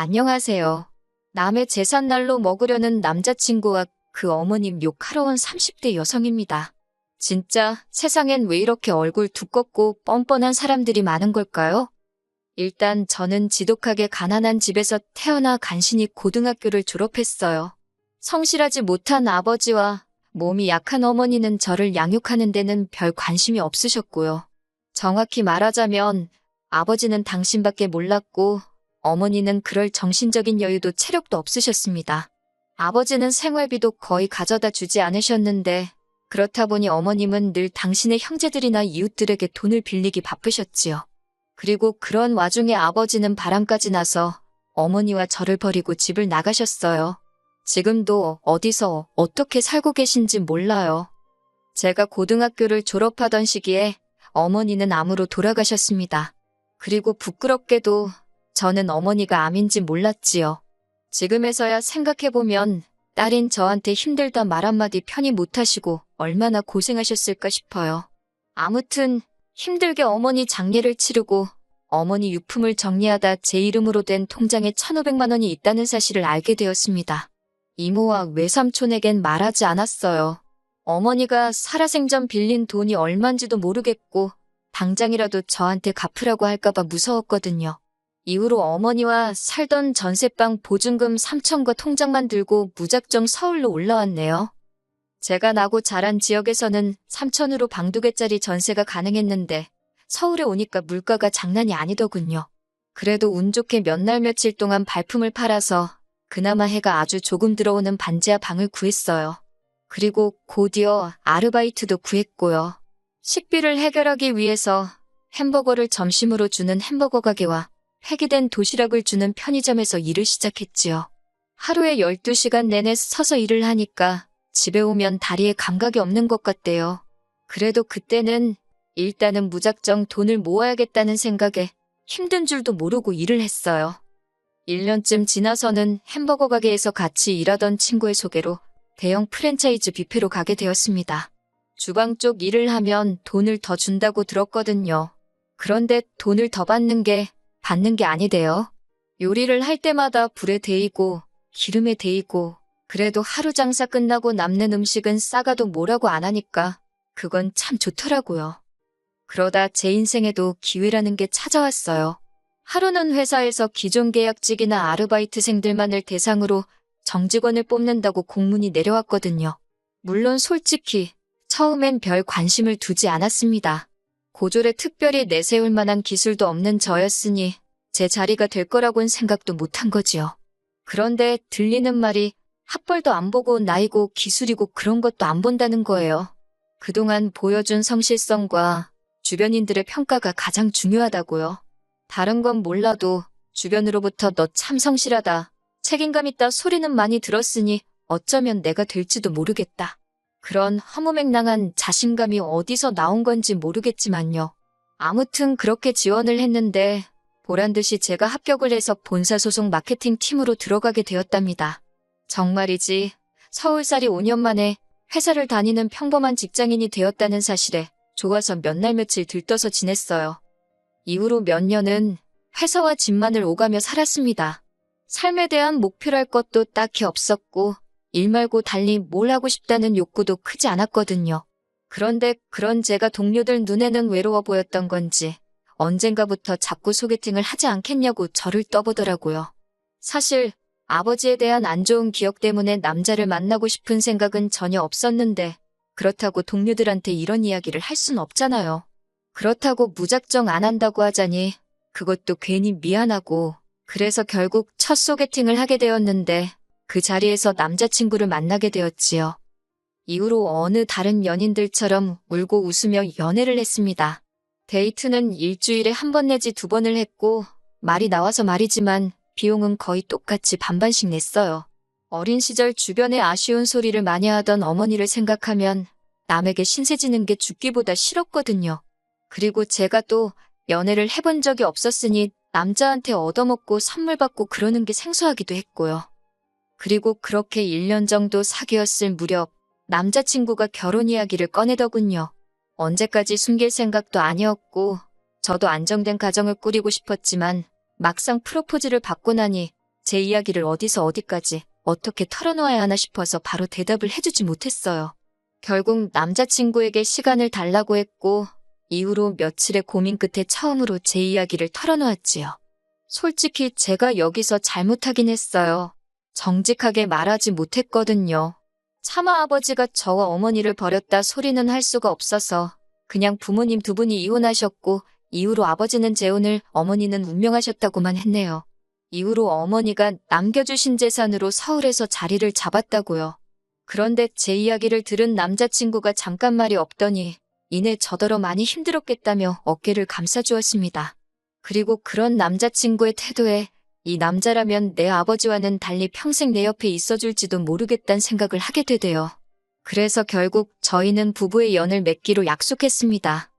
안녕하세요. 남의 제삿날로 먹으려는 남자친구와 그 어머님 욕하러 온 30대 여성입니다. 진짜 세상엔 왜 이렇게 얼굴 두껍고 뻔뻔한 사람들이 많은 걸까요? 일단 저는 지독하게 가난한 집에서 태어나 간신히 고등학교를 졸업했어요. 성실하지 못한 아버지와 몸이 약한 어머니는 저를 양육하는 데는 별 관심이 없으셨고요. 정확히 말하자면 아버지는 당신밖에 몰랐고 어머니는 그럴 정신적인 여유도 체력도 없으셨습니다. 아버지는 생활비도 거의 가져다 주지 않으셨는데 그렇다 보니 어머님은 늘 당신의 형제들이나 이웃들에게 돈을 빌리기 바쁘셨지요. 그리고 그런 와중에 아버지는 바람까지 나서 어머니와 저를 버리고 집을 나가셨어요. 지금도 어디서 어떻게 살고 계신지 몰라요. 제가 고등학교를 졸업하던 시기에 어머니는 암으로 돌아가셨습니다. 그리고 부끄럽게도 저는 어머니가 암인지 몰랐지요. 지금에서야 생각해보면 딸인 저한테 힘들다 말 한마디 편히 못하시고 얼마나 고생하셨을까 싶어요. 아무튼 힘들게 어머니 장례를 치르고 어머니 유품을 정리하다 제 이름으로 된 통장에 1,500만 원이 있다는 사실을 알게 되었습니다. 이모와 외삼촌에겐 말하지 않았어요. 어머니가 살아생전 빌린 돈이 얼만지도 모르겠고 당장이라도 저한테 갚으라고 할까봐 무서웠거든요. 이후로 어머니와 살던 전세방 보증금 3천과 통장만 들고 무작정 서울로 올라왔네요. 제가 나고 자란 지역에서는 3천으로 방 2개짜리 전세가 가능했는데 서울에 오니까 물가가 장난이 아니더군요. 그래도 운 좋게 몇 날 며칠 동안 발품을 팔아서 그나마 해가 아주 조금 들어오는 반지하 방을 구했어요. 그리고 곧이어 아르바이트도 구했고요. 식비를 해결하기 위해서 햄버거를 점심으로 주는 햄버거 가게와 폐기된 도시락을 주는 편의점에서 일을 시작했지요. 하루에 12시간 내내 서서 일을 하니까 집에 오면 다리에 감각이 없는 것 같대요. 그래도 그때는 일단은 무작정 돈을 모아야겠다는 생각에 힘든 줄도 모르고 일을 했어요. 1년쯤 지나서는 햄버거 가게에서 같이 일하던 친구의 소개로 대형 프랜차이즈 뷔페로 가게 되었습니다. 주방 쪽 일을 하면 돈을 더 준다고 들었거든요. 그런데 돈을 더 받는 게 아니대요. 요리를 할 때마다 불에 데이고 기름에 데이고 그래도 하루 장사 끝나고 남는 음식은 싸가도 뭐라고 안 하니까 그건 참 좋더라고요. 그러다 제 인생에도 기회라는 게 찾아왔어요. 하루는 회사에서 기존 계약직이나 아르바이트생들만을 대상으로 정직원을 뽑는다고 공문이 내려왔거든요. 물론 솔직히 처음엔 별 관심을 두지 않았습니다. 고졸에 특별히 내세울 만한 기술도 없는 저였으니 제 자리가 될 거라고는 생각도 못한 거지요. 그런데 들리는 말이 학벌도 안 보고 나이고 기술이고 그런 것도 안 본다는 거예요. 그동안 보여준 성실성과 주변인들의 평가가 가장 중요하다고요. 다른 건 몰라도 주변으로부터 너 참 성실하다, 책임감 있다 소리는 많이 들었으니 어쩌면 내가 될지도 모르겠다. 그런 허무맹랑한 자신감이 어디서 나온 건지 모르겠지만요. 아무튼 그렇게 지원을 했는데 보란듯이 제가 합격을 해서 본사 소속 마케팅 팀으로 들어가게 되었답니다. 정말이지 서울살이 5년 만에 회사를 다니는 평범한 직장인이 되었다는 사실에 좋아서 몇 날 며칠 들떠서 지냈어요. 이후로 몇 년은 회사와 집만을 오가며 살았습니다. 삶에 대한 목표랄 것도 딱히 없었고 일 말고 달리 뭘 하고 싶다는 욕구도 크지 않았거든요. 그런데 그런 제가 동료들 눈에는 외로워 보였던 건지 언젠가부터 자꾸 소개팅을 하지 않겠냐고 저를 떠보더라고요. 사실 아버지에 대한 안 좋은 기억 때문에 남자를 만나고 싶은 생각은 전혀 없었는데 그렇다고 동료들한테 이런 이야기를 할 순 없잖아요. 그렇다고 무작정 안 한다고 하자니 그것도 괜히 미안하고 그래서 결국 첫 소개팅을 하게 되었는데 그 자리에서 남자친구를 만나게 되었지요. 이후로 어느 다른 연인들처럼 울고 웃으며 연애를 했습니다. 데이트는 일주일에 1번 내지 2번을 했고 말이 나와서 말이지만 비용은 거의 똑같이 반반씩 냈어요. 어린 시절 주변에 아쉬운 소리를 많이 하던 어머니를 생각하면 남에게 신세지는 게 죽기보다 싫었거든요. 그리고 제가 또 연애를 해본 적이 없었으니 남자한테 얻어먹고 선물 받고 그러는 게 생소하기도 했고요. 그리고 그렇게 1년 정도 사귀었을 무렵 남자친구가 결혼 이야기를 꺼내더군요. 언제까지 숨길 생각도 아니었고 저도 안정된 가정을 꾸리고 싶었지만 막상 프로포즈를 받고 나니 제 이야기를 어디서 어디까지 어떻게 털어놓아야 하나 싶어서 바로 대답을 해주지 못했어요. 결국 남자친구에게 시간을 달라고 했고 이후로 며칠의 고민 끝에 처음으로 제 이야기를 털어놓았지요. 솔직히 제가 여기서 잘못하긴 했어요. 정직하게 말하지 못했거든요. 차마 아버지가 저와 어머니를 버렸다 소리는 할 수가 없어서 그냥 부모님 두 분이 이혼하셨고 이후로 아버지는 재혼을, 어머니는 운명하셨다고만 했네요. 이후로 어머니가 남겨주신 재산으로 서울에서 자리를 잡았다고요. 그런데 제 이야기를 들은 남자친구가 잠깐 말이 없더니 이내 저더러 많이 힘들었겠다며 어깨를 감싸주었습니다. 그리고 그런 남자친구의 태도에 이 남자라면 내 아버지와는 달리 평생 내 옆에 있어줄지도 모르겠다는 생각을 하게 되대요. 그래서 결국 저희는 부부의 연을 맺기로 약속했습니다.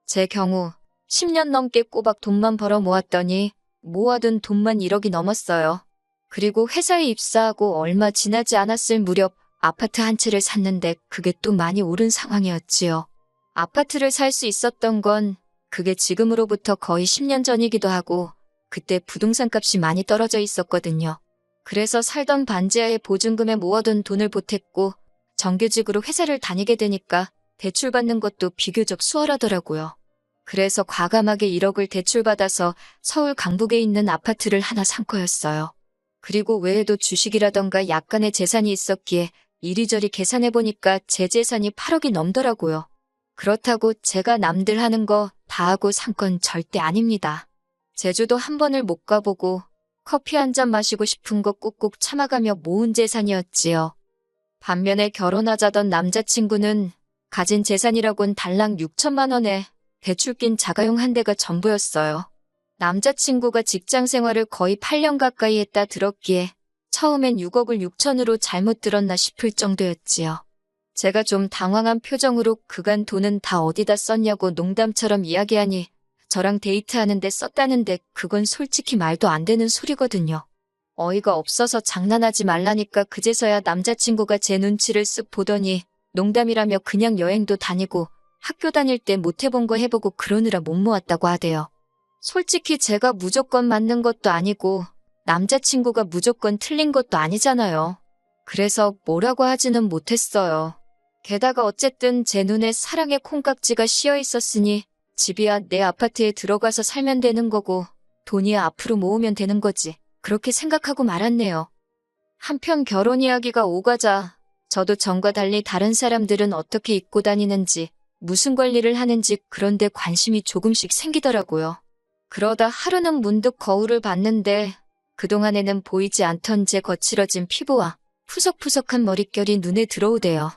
제 경우 10년 넘게 꼬박 돈만 벌어 모았더니 모아둔 돈만 1억이 넘었어요. 그리고 회사에 입사하고 얼마 지나지 않았을 무렵 아파트 한 채를 샀는데 그게 또 많이 오른 상황이었지요. 아파트를 살 수 있었던 건 그게 지금으로부터 거의 10년 전이기도 하고 그때 부동산 값이 많이 떨어져 있었거든요. 그래서 살던 반지하에 보증금에 모아둔 돈을 보탰고 정규직으로 회사를 다니게 되니까 대출받는 것도 비교적 수월하더라고요. 그래서 과감하게 1억을 대출받아서 서울 강북에 있는 아파트를 하나 산 거였어요. 그리고 외에도 주식이라던가 약간의 재산이 있었기에 이리저리 계산해보니까 제 재산이 8억이 넘더라고요. 그렇다고 제가 남들 하는 거 다 하고 산 건 절대 아닙니다. 제주도 한 번을 못 가보고 커피 한 잔 마시고 싶은 거 꾹꾹 참아가며 모은 재산이었지요. 반면에 결혼하자던 남자친구는 가진 재산이라곤 달랑 6천만 원에 대출 낀 자가용 한 대가 전부였어요. 남자친구가 직장 생활을 거의 8년 가까이 했다 들었기에 처음엔 6억을 6천으로 잘못 들었나 싶을 정도였지요. 제가 좀 당황한 표정으로 그간 돈은 다 어디다 썼냐고 농담처럼 이야기하니 저랑 데이트하는데 썼다는데 그건 솔직히 말도 안 되는 소리거든요. 어이가 없어서 장난하지 말라니까 그제서야 남자친구가 제 눈치를 쓱 보더니 농담이라며 그냥 여행도 다니고 학교 다닐 때 못 해본 거 해보고 그러느라 못 모았다고 하대요. 솔직히 제가 무조건 맞는 것도 아니고 남자친구가 무조건 틀린 것도 아니잖아요. 그래서 뭐라고 하지는 못했어요. 게다가 어쨌든 제 눈에 사랑의 콩깍지가 씌어 있었으니 집이야 내 아파트에 들어가서 살면 되는 거고 돈이야 앞으로 모으면 되는 거지. 그렇게 생각하고 말았네요. 한편 결혼 이야기가 오가자 저도 전과 달리 다른 사람들은 어떻게 입고 다니는지 무슨 관리를 하는지 그런 데 관심이 조금씩 생기더라고요. 그러다 하루는 문득 거울을 봤는데 그동안에는 보이지 않던 제 거칠어진 피부와 푸석푸석한 머릿결이 눈에 들어오대요.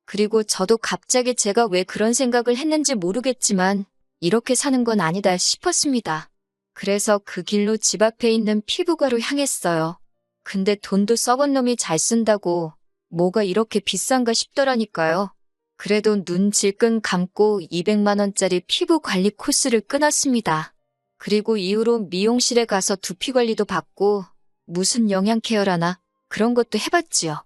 그리고 저도 갑자기 제가 왜 그런 생각을 했는지 모르겠지만 이렇게 사는 건 아니다 싶었습니다. 그래서 그 길로 집 앞에 있는 피부과로 향했어요. 근데 돈도 썩은 놈이 잘 쓴다고 뭐가 이렇게 비싼가 싶더라니까요. 그래도 눈 질끈 감고 200만 원짜리 피부 관리 코스를 끊었습니다. 그리고 이후로 미용실에 가서 두피 관리도 받고 무슨 영양 케어라나 그런 것도 해봤지요.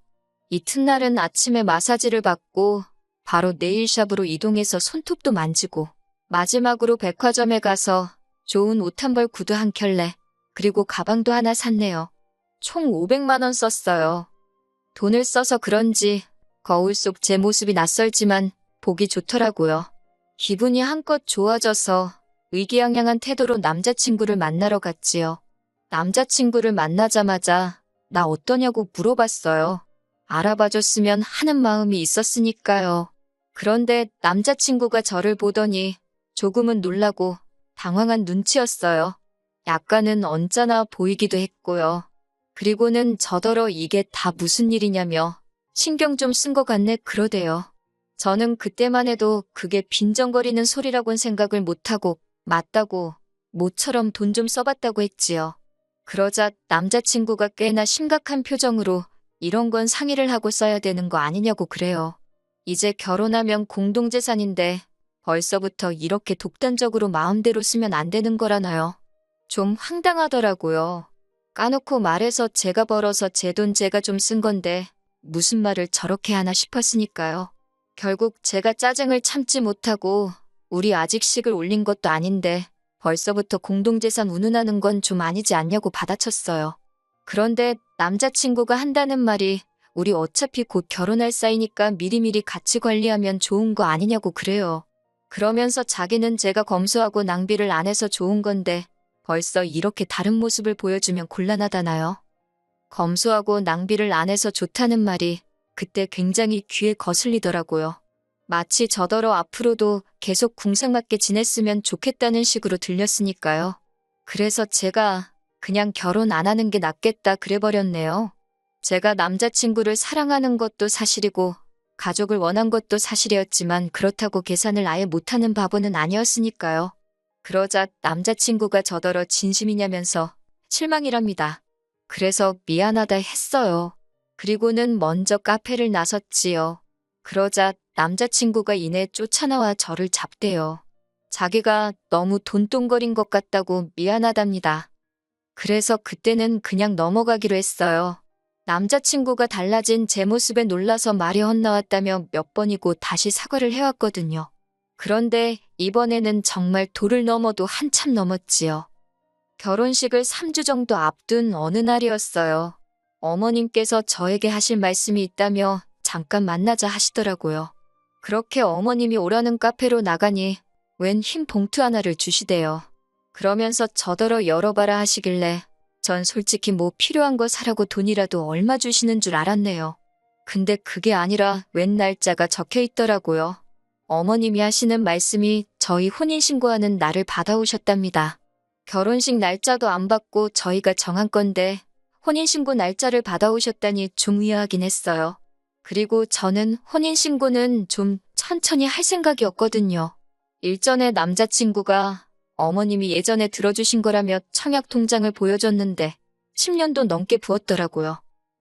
이튿날은 아침에 마사지를 받고 바로 네일샵으로 이동해서 손톱도 만지고 마지막으로 백화점에 가서 좋은 옷 한 벌 구두 한 켤레 그리고 가방도 하나 샀네요. 총 500만 원 썼어요. 돈을 써서 그런지 거울 속 제 모습이 낯설지만 보기 좋더라고요. 기분이 한껏 좋아져서 의기양양한 태도로 남자친구를 만나러 갔지요. 남자친구를 만나자마자 나 어떠냐고 물어봤어요. 알아봐줬으면 하는 마음이 있었으니까요. 그런데 남자친구가 저를 보더니 조금은 놀라고 당황한 눈치였어요. 약간은 언짢아 보이기도 했고요. 그리고는 저더러 이게 다 무슨 일이냐며 신경 좀 쓴 것 같네 그러대요. 저는 그때만 해도 그게 빈정거리는 소리라곤 생각을 못하고 맞다고 모처럼 돈 좀 써봤다고 했지요. 그러자 남자친구가 꽤나 심각한 표정으로 이런 건 상의를 하고 써야 되는 거 아니냐고 그래요. 이제 결혼하면 공동재산인데 벌써부터 이렇게 독단적으로 마음대로 쓰면 안 되는 거라나요? 좀 황당하더라고요. 까놓고 말해서 제가 벌어서 제 돈 제가 좀 쓴 건데 무슨 말을 저렇게 하나 싶었으니까요. 결국 제가 짜증을 참지 못하고 우리 아직 식을 올린 것도 아닌데 벌써부터 공동재산 운운하는 건 좀 아니지 않냐고 받아쳤어요. 그런데 남자친구가 한다는 말이 우리 어차피 곧 결혼할 사이니까 미리미리 같이 관리하면 좋은 거 아니냐고 그래요. 그러면서 자기는 제가 검소하고 낭비를 안 해서 좋은 건데 벌써 이렇게 다른 모습을 보여주면 곤란하다나요? 검소하고 낭비를 안 해서 좋다는 말이 그때 굉장히 귀에 거슬리더라고요. 마치 저더러 앞으로도 계속 궁상맞게 지냈으면 좋겠다는 식으로 들렸으니까요. 그래서 제가 그냥 결혼 안 하는 게 낫겠다 그래버렸네요. 제가 남자친구를 사랑하는 것도 사실이고 가족을 원한 것도 사실이었지만 그렇다고 계산을 아예 못하는 바보는 아니었으니까요. 그러자 남자친구가 저더러 진심이냐면서 실망이랍니다. 그래서 미안하다 했어요. 그리고는 먼저 카페를 나섰지요. 그러자 남자친구가 이내 쫓아나와 저를 잡대요. 자기가 너무 돈똥거린 것 같다고 미안하답니다. 그래서 그때는 그냥 넘어가기로 했어요. 남자친구가 달라진 제 모습에 놀라서 말이 헛나왔다며 몇 번이고 다시 사과를 해왔거든요. 그런데 이번에는 정말 도를 넘어도 한참 넘었지요. 결혼식을 3주 정도 앞둔 어느 날이었어요. 어머님께서 저에게 하실 말씀이 있다며 잠깐 만나자 하시더라고요. 그렇게 어머님이 오라는 카페로 나가니 웬 흰 봉투 하나를 주시대요. 그러면서 저더러 열어봐라 하시길래 전 솔직히 뭐 필요한 거 사라고 돈이라도 얼마 주시는 줄 알았네요. 근데 그게 아니라 웬 날짜가 적혀 있더라고요. 어머님이 하시는 말씀이 저희 혼인신고하는 날을 받아오셨답니다. 결혼식 날짜도 안 받고 저희가 정한 건데 혼인신고 날짜를 받아오셨다니 좀 의아하긴 했어요. 그리고 저는 혼인신고는 좀 천천히 할 생각이었거든요. 일전에 남자친구가 어머님이 예전에 들어주신 거라며 청약 통장을 보여줬는데 10년도 넘게 부었더라고요.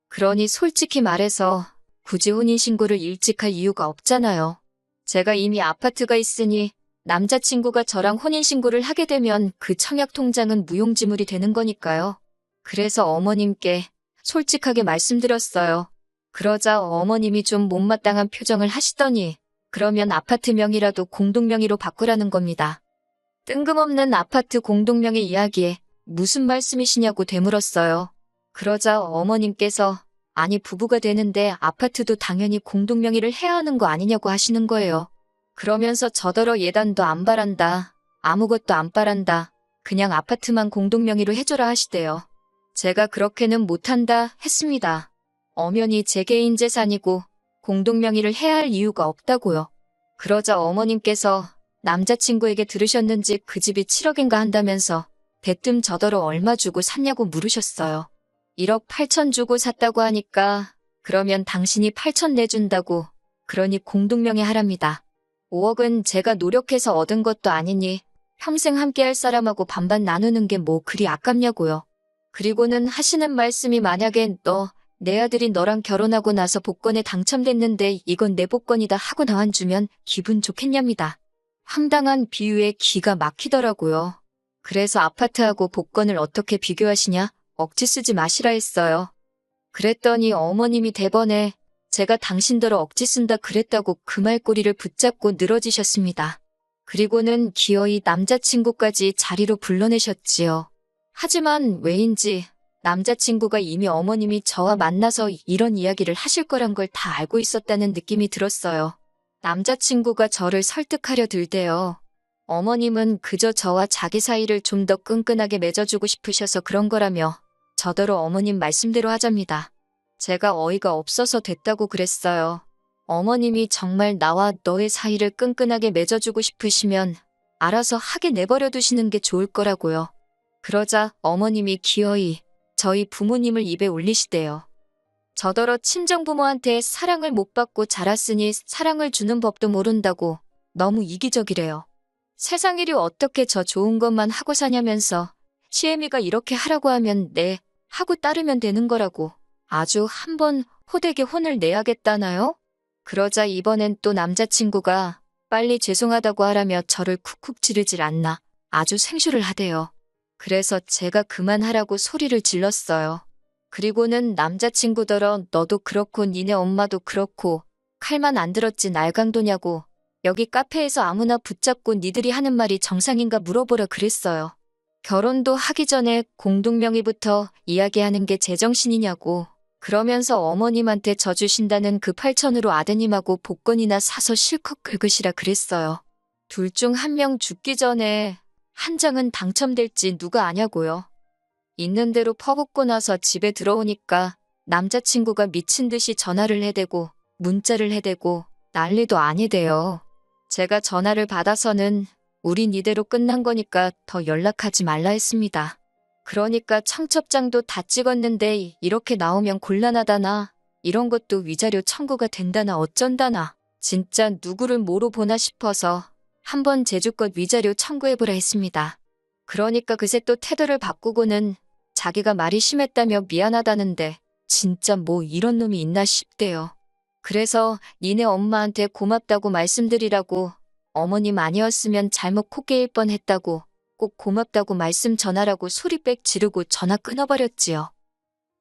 그러니 솔직히 말해서 굳이 혼인신고를 일찍 할 이유가 없잖아요. 제가 이미 아파트가 있으니 남자친구가 저랑 혼인신고를 하게 되면 그 청약 통장은 무용지물이 되는 거니까요. 그래서 어머님께 솔직하게 말씀드렸어요. 그러자 어머님이 좀 못마땅한 표정을 하시더니 그러면 아파트 명의라도 공동명의로 바꾸라는 겁니다. 뜬금없는 아파트 공동명의 이야기에 무슨 말씀이시냐고 되물었어요. 그러자 어머님께서 아니 부부가 되는데 아파트도 당연히 공동명의를 해야 하는 거 아니냐고 하시는 거예요. 그러면서 저더러 예단도 안 바란다. 아무것도 안 바란다. 그냥 아파트만 공동명의로 해줘라 하시대요. 제가 그렇게는 못한다 했습니다. 엄연히 제 개인 재산이고 공동명의를 해야 할 이유가 없다고요. 그러자 어머님께서 남자친구에게 들으셨는지 그 집이 7억인가 한다면서 대뜸 저더러 얼마 주고 샀냐고 물으셨어요. 1억 8천 주고 샀다고 하니까 그러면 당신이 8천 내준다고 그러니 공동명의 하랍니다. 5억은 제가 노력해서 얻은 것도 아니니 평생 함께할 사람하고 반반 나누는 게 뭐 그리 아깝냐고요. 그리고는 하시는 말씀이 만약에 내 아들이 너랑 결혼하고 나서 복권에 당첨됐는데 이건 내 복권이다 하고 나와주면 기분 좋겠냐입니다. 황당한 비유에 기가 막히더라고요. 그래서 아파트하고 복권을 어떻게 비교하시냐? 억지 쓰지 마시라 했어요. 그랬더니 어머님이 대번에 제가 당신더러 억지 쓴다 그랬다고 그 말꼬리를 붙잡고 늘어지셨습니다. 그리고는 기어이 남자친구까지 자리로 불러내셨지요. 하지만 왜인지 남자친구가 이미 어머님이 저와 만나서 이런 이야기를 하실 거란 걸 다 알고 있었다는 느낌이 들었어요. 남자친구가 저를 설득하려 들대요. 어머님은 그저 저와 자기 사이를 좀 더 끈끈하게 맺어주고 싶으셔서 그런 거라며 저더러 어머님 말씀대로 하잡니다. 제가 어이가 없어서 됐다고 그랬어요. 어머님이 정말 나와 너의 사이를 끈끈하게 맺어주고 싶으시면 알아서 하게 내버려 두시는 게 좋을 거라고요. 그러자 어머님이 기어이 저희 부모님을 입에 올리시대요. 저더러 친정부모한테 사랑을 못 받고 자랐으니 사랑을 주는 법도 모른다고 너무 이기적이래요. 세상 일이 어떻게 저 좋은 것만 하고 사냐면서 시애미가 이렇게 하라고 하면 네 하고 따르면 되는 거라고 아주 한번 호되게 혼을 내야겠다나요? 그러자 이번엔 또 남자친구가 빨리 죄송하다고 하라며 저를 쿡쿡 지르질 않나 아주 생쇼를 하대요. 그래서 제가 그만하라고 소리를 질렀어요. 그리고는 남자친구더러 너도 그렇고 니네 엄마도 그렇고 칼만 안 들었지 날강도냐고 여기 카페에서 아무나 붙잡고 니들이 하는 말이 정상인가 물어보라 그랬어요. 결혼도 하기 전에 공동명의부터 이야기하는 게 제정신이냐고. 그러면서 어머님한테 져주신다는 그 8천으로 아드님하고 복권이나 사서 실컷 긁으시라 그랬어요. 둘 중 한 명 죽기 전에 한 장은 당첨될지 누가 아냐고요. 있는 대로 퍼붓고 나서 집에 들어오니까 남자친구가 미친 듯이 전화를 해대고 문자를 해대고 난리도 아니대요. 제가 전화를 받아서는 우린 이대로 끝난 거니까 더 연락하지 말라 했습니다. 그러니까 청첩장도 다 찍었는데 이렇게 나오면 곤란하다나 이런 것도 위자료 청구가 된다나 어쩐다나 진짜 누구를 뭐로 보나 싶어서 한번 제주껏 위자료 청구해보라 했습니다. 그러니까 그새 또 태도를 바꾸고는 자기가 말이 심했다며 미안하다는데 진짜 뭐 이런 놈이 있나 싶대요. 그래서 니네 엄마한테 고맙다고 말씀드리라고 어머님 아니었으면 잘못 코 깨일 뻔했다고 꼭 고맙다고 말씀 전하라고 소리빽 지르고 전화 끊어버렸지요.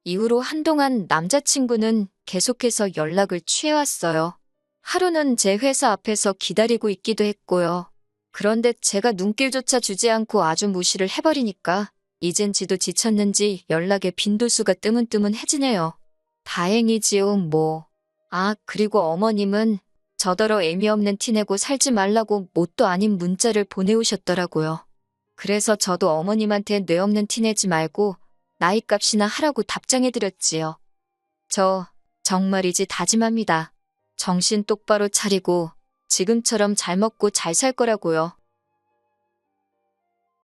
이후로 한동안 남자친구는 계속해서 연락을 취해왔어요. 하루는 제 회사 앞에서 기다리고 있기도 했고요. 그런데 제가 눈길조차 주지 않고 아주 무시를 해버리니까 이젠 지도 지쳤는지 연락에 빈도수가 뜨문뜨문해지네요. 다행이지요, 뭐. 아, 그리고 어머님은 저더러 애미 없는 티내고 살지 말라고 뭣도 아닌 문자를 보내오셨더라고요. 그래서 저도 어머님한테 뇌 없는 티내지 말고 나이값이나 하라고 답장해드렸지요. 저 정말이지 다짐합니다. 정신 똑바로 차리고 지금처럼 잘 먹고 잘 살 거라고요.